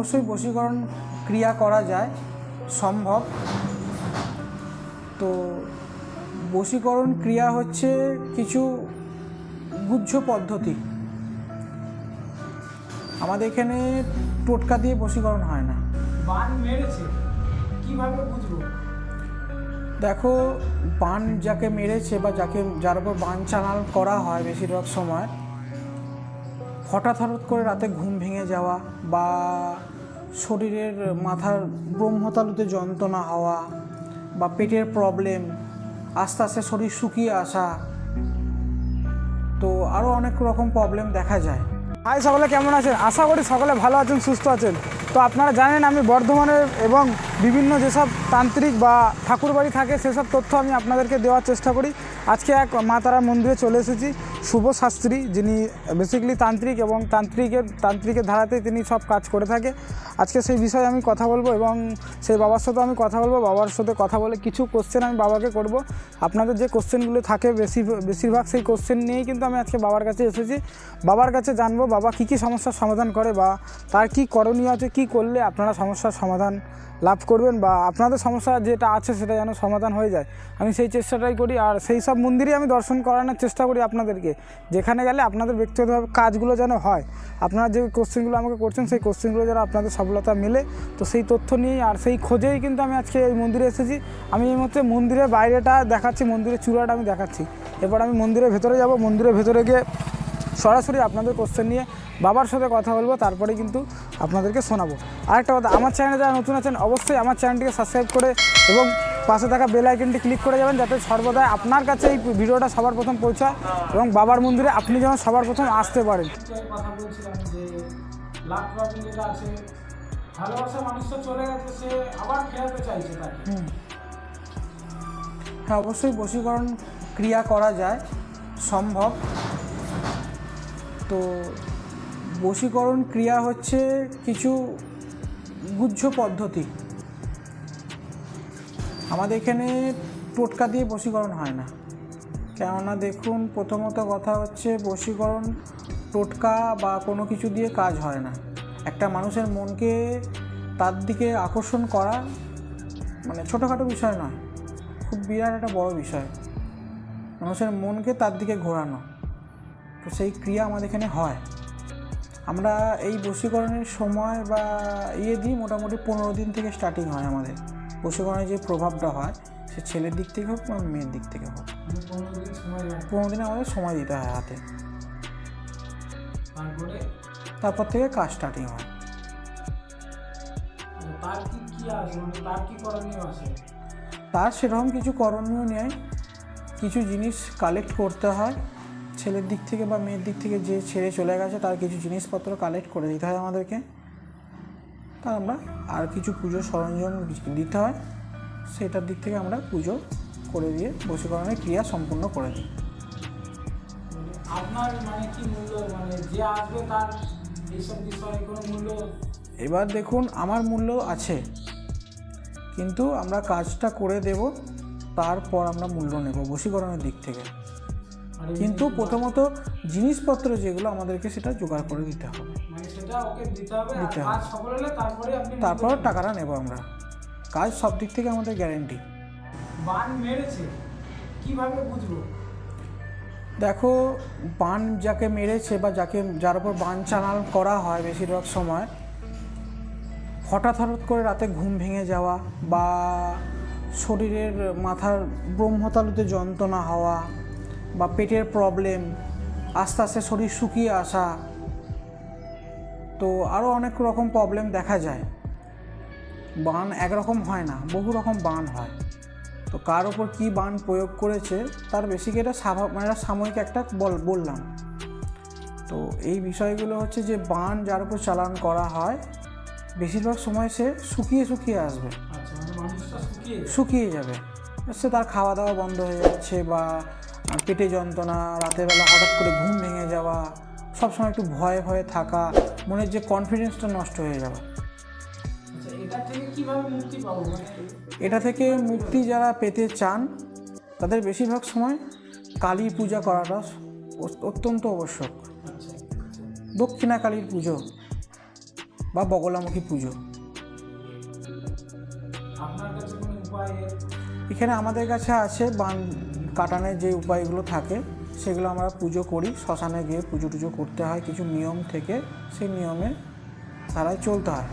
অবশ্যই বশীকরণ ক্রিয়া করা যায়, সম্ভব। তো বশীকরণ ক্রিয়া হচ্ছে কিছু গুহ্য পদ্ধতি। আমাদের এখানে টোটকা দিয়ে বশীকরণ হয় না। বান মেরেছে কিভাবে বুঝবো? দেখো, বান যাকে মেরেছে বা যার উপর বান চালান করা হয়, বেশিরভাগ সময় হঠাৎ করে রাতে ঘুম ভেঙে যাওয়া বা শরীরের মাথার ব্রহ্মতালুতে যন্ত্রণা হওয়া বা পেটের প্রবলেম, আস্তে আস্তে শরীর শুকিয়ে আসা, তো আরও অনেক রকম প্রবলেম দেখা যায়। হাই, সকলে কেমন আছেন? আশা করি সকলে ভালো আছেন, সুস্থ আছেন। তো আপনারা জানেন আমি বর্ধমানের এবং বিভিন্ন যেসব তান্ত্রিক বা ঠাকুরবাড়ি থাকে সেসব তথ্য আমি আপনাদেরকে দেওয়ার চেষ্টা করি। আজকে এক মা তারা মন্দিরে চলে এসেছি। শুভ শাস্ত্রী, যিনি বেসিক্যালি তান্ত্রিক এবং তান্ত্রিকের ধারাতেই তিনি সব কাজ করে থাকে। আজকে সেই বিষয়ে আমি কথা বলবো এবং সেই বাবার সাথে আমি কথা বলবো। বাবার সাথে কথা বলে কিছু কোশ্চেন আমি বাবাকে করব। আপনাদের যে কোশ্চেনগুলো থাকে বেশিরভাগ সেই কোশ্চেন নিয়েই কিন্তু আমি আজকে বাবার কাছে এসেছি। বাবার কাছে জানবো বাবা কী কী সমস্যার সমাধান করে বা তার কী করণীয় আছে, কী করলে আপনারা সমস্যার সমাধান লাভ করবেন বা আপনাদের সমস্যা যেটা আছে সেটা যেন সমাধান হয়ে যায়, আমি সেই চেষ্টাটাই করি। আর সেই সব মন্দিরে আমি দর্শন করানোর চেষ্টা করি আপনাদেরকে, যেখানে গেলে আপনাদের ব্যক্তিগতভাবে কাজগুলো যেন হয়। আপনারা যে কোশ্চেনগুলো আমাকে করছেন সেই কোশ্চেনগুলো যেন আপনাদের সফলতা মেলে, তো সেই তথ্য নিয়েই আর সেই খোঁজেই কিন্তু আমি আজকে এই মন্দিরে এসেছি। আমি এই মুহূর্তে মন্দিরের বাইরেটা দেখাচ্ছি, মন্দিরের চূড়াটা আমি দেখাচ্ছি। এরপর আমি মন্দিরের ভেতরে যাব। মন্দিরের ভেতরে গিয়ে সরাসরি আপনাদের কোশ্চেন নিয়ে বাবার সাথে কথা বলবো, তারপরে কিন্তু আপনাদেরকে শোনাবো। আরেকটা কথা, আমার চ্যানেলে যারা নতুন আছেন অবশ্যই আমার চ্যানেলটিকে সাবস্ক্রাইব করে এবং পাশে থাকা বেল আইকনটি ক্লিক করে যাবেন, যাতে সর্বদাই আপনার কাছে এই ভিডিওটা সবার প্রথম পৌঁছায় এবং বাবার মন্দিরে আপনি যেন সবার প্রথম আসতে পারেন। কথা বলছিলাম যে লাখ প্রবলেম যেটা আছে, ভালোবাসা মানুষটা চলে গেছে, সে আবার ফেরাতে চাইছে তাকে। হ্যাঁ, অবশ্যই বশীকরণ ক্রিয়া করা যায়, সম্ভব। তো বশীকরণ ক্রিয়া হচ্ছে কিছু গুহ্য পদ্ধতি। আমাদের এখানে টোটকা দিয়ে বশীকরণ হয় না। কেননা দেখুন, প্রথমত কথা হচ্ছে বশীকরণ টোটকা বা কোনো কিছু দিয়ে কাজ হয় না। একটা মানুষের মনকে তার দিকে আকর্ষণ করা মানে ছোটোখাটো বিষয় নয়, খুব বিরাট একটা বড় বিষয়। মানুষের মনকে তার দিকে ঘোরানো, তো সেই ক্রিয়া আমাদের এখানে হয়। আমরা এই বশীকরণের সময় বা দিই মোটামুটি 15 দিন থেকে স্টার্টিং হয় আমাদের বশীকরণের যে প্রভাবটা হয়, সে ছেলের দিক থেকে হোক বা মেয়ের দিক থেকে হোক। 15 দিন আমাদের সময় দিতে হয় হাতে, তারপর থেকে কাজ স্টার্টিং হয়। তার সেরকম কিছু করণীয় নেই, কিছু জিনিস কালেক্ট করতে হয় ছেলের দিক থেকে বা মেয়ের দিক থেকে। যে ছেড়ে চলে গেছে তার কিছু জিনিসপত্র কালেক্ট করে দিতে হয় আমাদেরকে। তা আমরা আর কিছু পুজোর সরঞ্জাম দিতে হয়, সেটার দিক থেকে আমরা পুজো করে দিয়ে বশীকরণের ক্রিয়া সম্পূর্ণ করে দিই। আপনার মানে কি মূল্য, মানে যে আসবে তার এইসব বিষয়ে কোনো মূল্য? এবার দেখুন, আমার মূল্য আছে, কিন্তু আমরা কাজটা করে দেব, তারপর আমরা মূল্য নেব বশীকরণের দিক থেকে। কিন্তু প্রথমত জিনিসপত্র যেগুলো আমাদেরকে সেটা জোগাড় করে দিতে হবে, তারপর টাকাটা নেব আমরা। কাজ সব দিক থেকে আমাদের গ্যারেন্টি। বান মেরেছে কিভাবে বুঝবো? দেখো, বান যাকে মেরেছে বা যার উপর বান চালান করা হয়, বেশিরভাগ সময় হঠাৎ করে রাতে ঘুম ভেঙে যাওয়া বা শরীরের মাথার ব্রহ্মতালুতে যন্ত্রণা হওয়া বা পেটের প্রবলেম, আস্তে আস্তে শরীর শুকিয়ে আসা, তো আরও অনেক রকম প্রবলেম দেখা যায়। বান একরকম হয় না, বহু রকম বান হয়। তো কার ওপর কী বান প্রয়োগ করেছে তার বেশিকে এটা সাময়িক একটা বললাম। তো এই বিষয়গুলো হচ্ছে যে বান যার উপর চালান করা হয়, বেশিরভাগ সময় সে শুকিয়ে আসবে, শুকিয়ে যাবে। সে তার খাওয়া দাওয়া বন্ধ হয়ে যাচ্ছে বা পেটে যন্ত্রণা, রাতের বেলা হঠাৎ করে ঘুম ভেঙে যাওয়া, সবসময় একটু ভয়ে থাকা, মনের যে কনফিডেন্সটা নষ্ট হয়ে যাওয়া। এটা থেকে মুক্তি যারা পেতে চান তাদের বেশিরভাগ সময় কালী পূজা করাটা অত্যন্ত আবশ্যক। দক্ষিণা কালীর পুজো বা বগলামুখী পুজো। আপনার কাছে কোনো উপায়? এখানে আমাদের কাছে আছে বান কাটানোর যে উপায়গুলো থাকে সেগুলো আমরা পুজো করি, শ্মশানে গিয়ে পুজো টুজো করতে হয়, কিছু নিয়ম থেকে সেই নিয়মে তারাই চলতে হয়,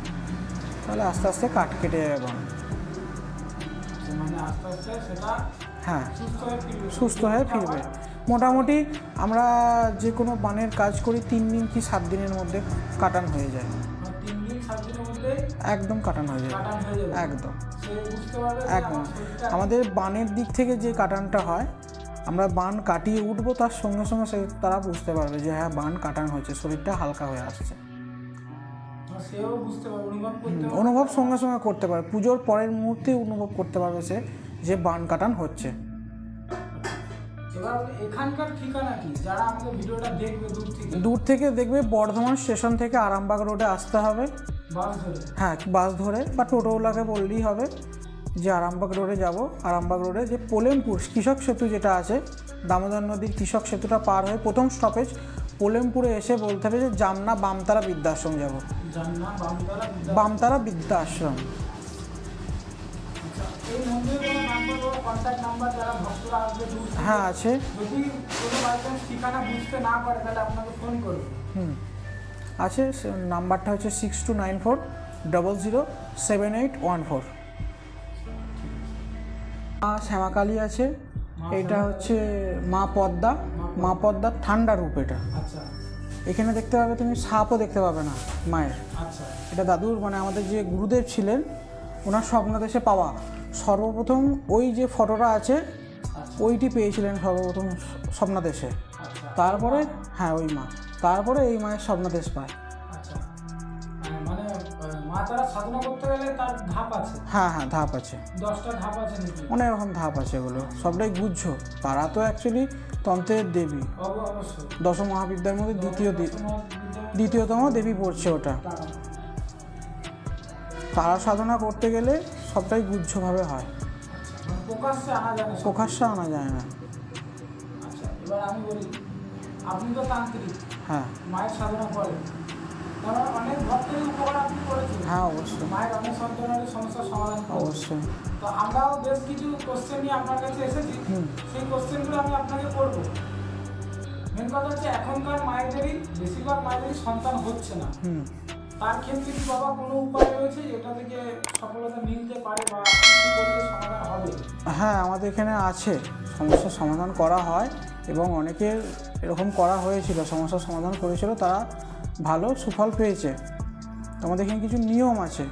তাহলে আস্তে আস্তে কাট কেটে যাবে বান। মানে আস্তে আস্তে সেটা হ্যাঁ, সুস্থ হয়ে ফিরবে। মোটামুটি আমরা যে কোনো বানের কাজ করি 3 দিন কি 7 দিনের মধ্যে কাটান হয়ে যায়। 3 দিন 7 দিনের মধ্যে একদম কাটান হয়ে যায়, কাটান হয়ে যাবে। একদম সে বুঝতে পারবে যে একদম। আমার শরীরটা- আমাদের বানের দিক থেকে যে কাটানটা হয়, আমরা বান কাটিয়ে উঠবো তার সঙ্গে সঙ্গে তারা বুঝতে পারবে যে হ্যাঁ বান কাটান হয়েছে, শরীরটা হালকা হয়ে আসছে। সেও বুঝতে পারবে, অনুভব করতে পারবে। অনুভব সঙ্গে সঙ্গে করতে পারবে, পুজোর পরের মুহূর্তে অনুভব করতে পারবে সে যে বান কাটান হচ্ছে। এবার এখানকার ঠিকানা কি, যারা আমাদের ভিডিওটা দেখবে দূর থেকে দেখবে বর্ধমান স্টেশন থেকে আরামবাগ রোডে আসতে হবে, বাস ধরে? হ্যাঁ বাস ধরে বা টোটোওয়ালাকে বললেই হবে যে আরামবাগ রোডে যাব। আরামবাগ রোডে যে পোলেমপুর কৃষক সেতু যেটা আছে, দামোদর নদীর কৃষক সেতুটা পার হয়ে প্রথম স্টপেজ পোলেমপুরে এসে বলতে হবে যে জামনা বামতারা বৃদ্ধাশ্রম যাব। জাননা বামতারা বামতারা বৃদ্ধাশ্রম। আচ্ছা, এই মন্দিরের কোনো নাম্বার বা কন্ট্যাক্ট নাম্বার যারা ভক্তরা আসবে দূর থেকে, হ্যাঁ আছে। যদি কোনো বাই চান্স ঠিকানা বুঝতে না পারে তাহলে আপনাকে ফোন করবে। আছে, নাম্বারটা হচ্ছে 6294007814। মা শ্যামাকালী আছে, এটা হচ্ছে মা পদ্মা, মা পদ্মার ঠান্ডা রূপ এটা। আচ্ছা এখানে দেখতে পাবে তুমি সাপও দেখতে পাবে না মায়ের। আচ্ছা এটা দাদুর মানে আমাদের যে গুরুদেব ছিলেন ওনার স্বপ্নাদেশে পাওয়া সর্বপ্রথম ওই যে ফটোটা আছে ওইটি পেয়েছিলেন সর্বপ্রথম স্বপ্নাদেশে। আচ্ছা তারপরে হ্যাঁ ওই মা, তারপরে এই মায়ের স্বপ্নাদেশ পায়। আচ্ছা, মানে মা তারা সাধনা করতে গেলে তার ধাপ আছে? হ্যাঁ হ্যাঁ ধাপ আছে, 10টা ধাপ আছে নাকি? অনেক রকম ধাপ আছে, এগুলো সবটাই গুচ্ছ। তারা তো অ্যাকচুয়ালি তন্ত্রের দেবী, অবশ্যই দশ মহাবিদ্যার মধ্যে দ্বিতীয়তম দেবী পড়ছে ওটা। তারা সাধনা করতে গেলে সবটাই গুচ্ছভাবে হয়, প্রকাশ্যে আনা যায় না? প্রকাশ্যে আনা যায় না। আচ্ছা, এবার আমি বলি, আপনি তো তান্ত্রিক, হ্যাঁ মায়ের সাধনা করেন, তারা অনেক ভক্তের উপকার আপনি করেছেন। হ্যাঁ অবশ্যই, মায়ের অনেক সন্তানের সমস্যার সমাধান করেছেন। অবশ্যই। তো আমরাও বেশ কিছু কোশ্চেন নিয়ে আপনার কাছে এসেছি, সেই কোশ্চেনগুলো আমি আপনাকে করব। মেন কথা হচ্ছে এখনকার মায়েদেরই, বেশিরভাগ মায়েদেরই সন্তান হচ্ছে না। তার ক্ষেত্রে কি বাবা কোনো উপায় রয়েছে যেটা থেকে সফলতা মিলতে পারে বা কিছু করলে সমাধান হবে? হ্যাঁ আমাদের এখানে আছে, সমস্যার সমাধান করা হয় এবং অনেকের এরকম করা হয়েছিল, সমস্যার সমাধান করেছিল, তারা ভালো সুফল পেয়েছে। তো আমাদের এখানে কিছু নিয়ম আছে,